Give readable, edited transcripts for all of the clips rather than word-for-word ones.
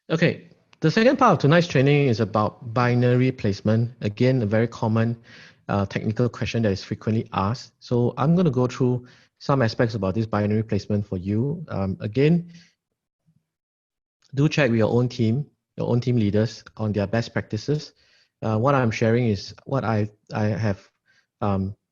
Okay, the second part of tonight's training is about binary placement. Again, a very common technical question that is frequently asked. So I'm going to go through some aspects about this binary placement for you. Again, do check with your own team leaders on their best practices. What I'm sharing is what I have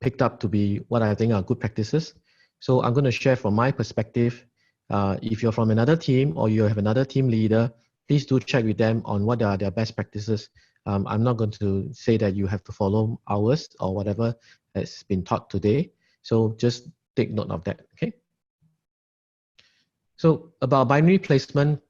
picked up to be what I think are good practices. So I'm going to share from my perspective. If you're from another team or you have another team leader, please do check with them on what are their best practices. I'm not going to say that you have to follow ours or whatever has been taught today. So just take note of that, okay? So about binary placement,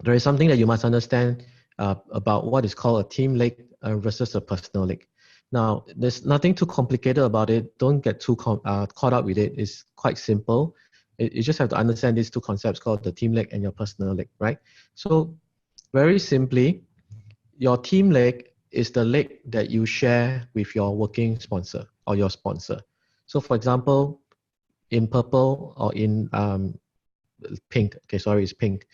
there is something that you must understand about what is called a team lake versus a personal lake. Now, there's nothing too complicated about it. Don't get too caught up with it. It's quite simple. You just have to understand these two concepts called the team lake and your personal lake, right? So very simply, your team lake is the lake that you share with your working sponsor or your sponsor. So for example, in purple or in pink, okay, sorry, it's pink.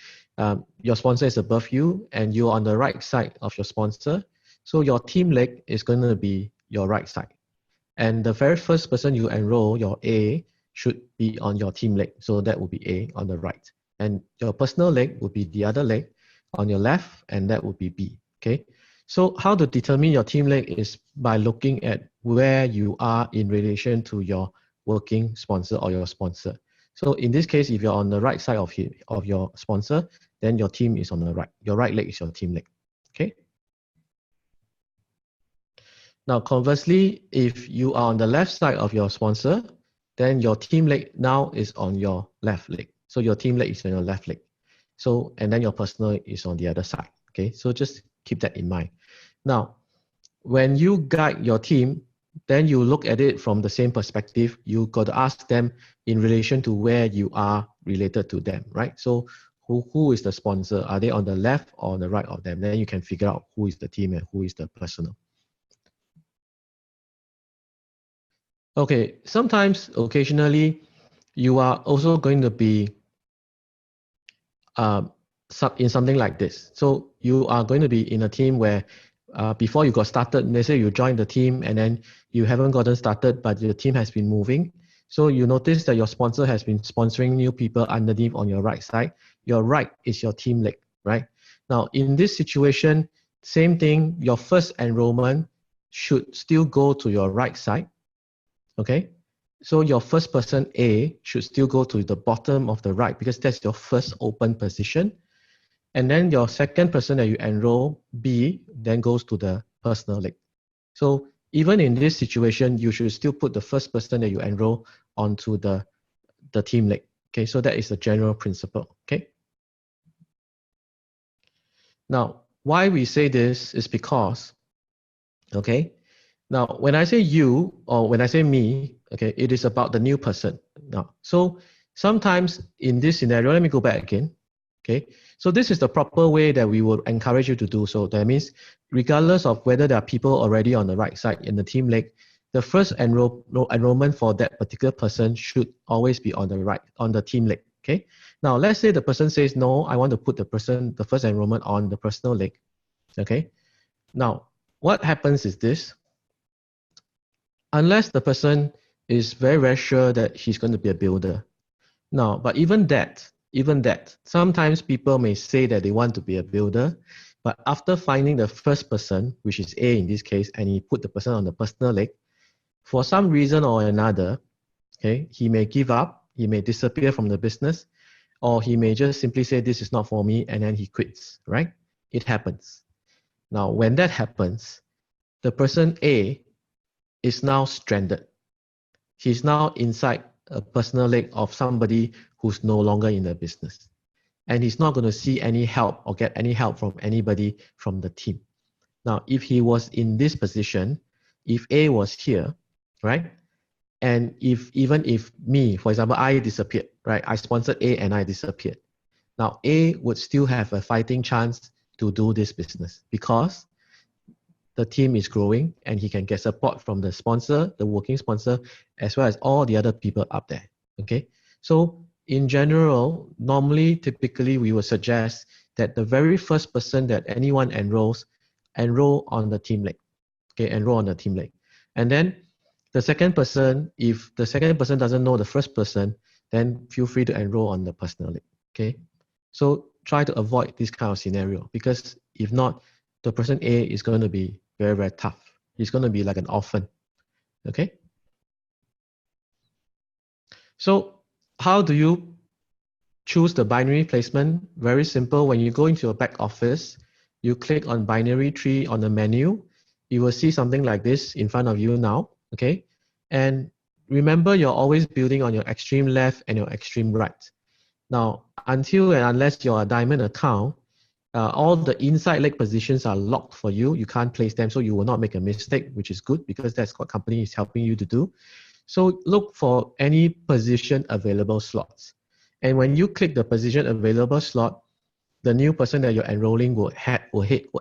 Your sponsor is above you and you're on the right side of your sponsor. So your team leg is going to be your right side. And the very first person you enroll, your A, should be on your team leg. So that would be A on the right. And your personal leg would be the other leg on your left, and that would be B, okay? So how to determine your team leg is by looking at where you are in relation to your working sponsor or your sponsor. So in this case, if you're on the right side of your sponsor, then your team is on the right. Your right leg is your team leg, okay? Now, conversely, if you are on the left side of your sponsor, then your team leg now is on your left leg. So your team leg is on your left leg. So, and then your personal is on the other side, okay? So just keep that in mind. Now, when you guide your team, then you look at it from the same perspective. You got to ask them in relation to where you are related to them, right? So who is the sponsor? Are they on the left or on the right of them? Then you can figure out who is the team and who is the personal. Okay, sometimes, occasionally, you are also going to be in something like this. So you are going to be in a team where before you got started, let's say you joined the team and then you haven't gotten started, but your team has been moving. So you notice that your sponsor has been sponsoring new people underneath on your right side. Your right is your team leg, right? Now, in this situation, same thing, your first enrollment should still go to your right side, okay? So your first person A should still go to the bottom of the right because that's your first open position. And then your second person that you enroll, B, then goes to the personal leg. So even in this situation, you should still put the first person that you enroll onto the team leg. Okay, so that is the general principle. Okay. Now, why we say this is because, okay, now when I say you or when I say me, okay, it is about the new person. Now, so sometimes in this scenario, let me go back again. Okay, so this is the proper way that we would encourage you to do so. That means regardless of whether there are people already on the right side in the team leg, the first enrollment for that particular person should always be on the right, on the team leg. Okay, now let's say the person says, no, I want to put the first enrollment on the personal leg. Okay, now what happens is this, unless the person is very, very sure that he's going to be a builder. Now, but even that, sometimes people may say that they want to be a builder, but after finding the first person, which is A in this case, and he put the person on the personal leg, for some reason or another, okay, he may give up, he may disappear from the business, or he may just simply say, this is not for me, and then he quits, right? It happens. Now, when that happens, the person A is now stranded. He's now inside a personal leg of somebody who's no longer in the business. And he's not going to see any help or get any help from anybody from the team. Now, if he was in this position, if A was here, right? And even if me, for example, I disappeared, right? I sponsored A and I disappeared. Now, A would still have a fighting chance to do this business because the team is growing and he can get support from the sponsor, the working sponsor, as well as all the other people up there. Okay. So in general, normally, typically, we would suggest that the very first person that anyone enroll on the team lake. Okay, enroll on the team lake. And then the second person, if the second person doesn't know the first person, then feel free to enroll on the personal lake. Okay, so try to avoid this kind of scenario, because if not, the person A is going to be very, very tough. He's going to be like an orphan. Okay. So how do you choose the binary placement? Very simple. When you go into your back office, you click on binary tree on the menu. You will see something like this in front of you now. Okay. And remember, you're always building on your extreme left and your extreme right. Now, until and unless you're a diamond account, all the inside leg positions are locked for you. You can't place them, so you will not make a mistake, which is good because that's what company is helping you to do. So look for any position available slots. And when you click the position available slot, the new person that you're enrolling will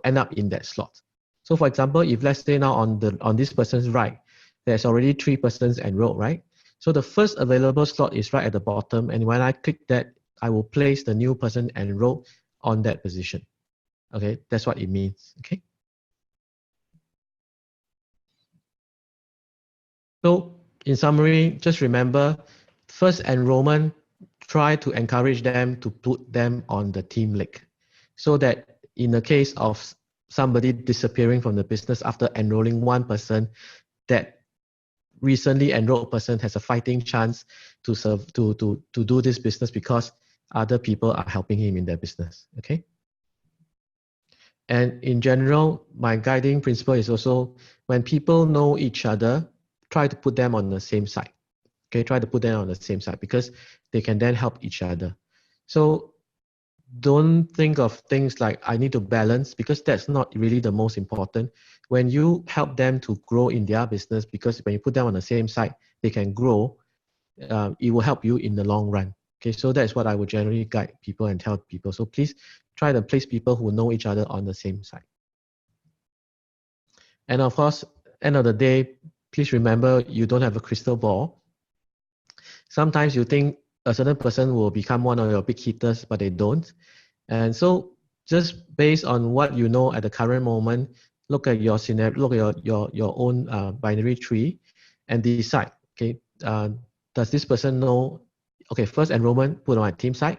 end up in that slot. So for example, if let's say now on this person's right, there's already 3 persons enrolled, right? So the first available slot is right at the bottom, and when I click that, I will place the new person enrolled on that position. Okay, that's what it means. Okay. So in summary, just remember, first enrollment, try to encourage them to put them on the team lake, so that in the case of somebody disappearing from the business after enrolling 1 person, that recently enrolled person has a fighting chance to do this business because other people are helping him in their business. Okay. And in general, my guiding principle is also, when people know each other, try to put them on the same side. Okay, try to put them on the same side, because they can then help each other. So don't think of things like I need to balance, because that's not really the most important. When you help them to grow in their business, because when you put them on the same side, they can grow, it will help you in the long run. Okay, so that's what I would generally guide people and tell people. So please try to place people who know each other on the same side. And of course, end of the day, please remember, you don't have a crystal ball. Sometimes you think a certain person will become one of your big hitters, but they don't. And so just based on what you know at the current moment, look at your scenario, look at your own binary tree and decide, okay, does this person know, okay, first enrollment, put on my team side.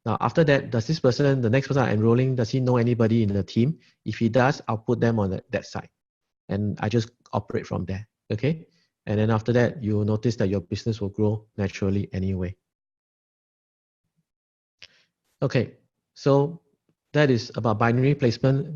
Now, after that, does this person, the next person I'm enrolling, does he know anybody in the team? If he does, I'll put them on that side. And I just operate from there, okay? And then after that, you will notice that your business will grow naturally anyway. Okay, so that is about binary placement.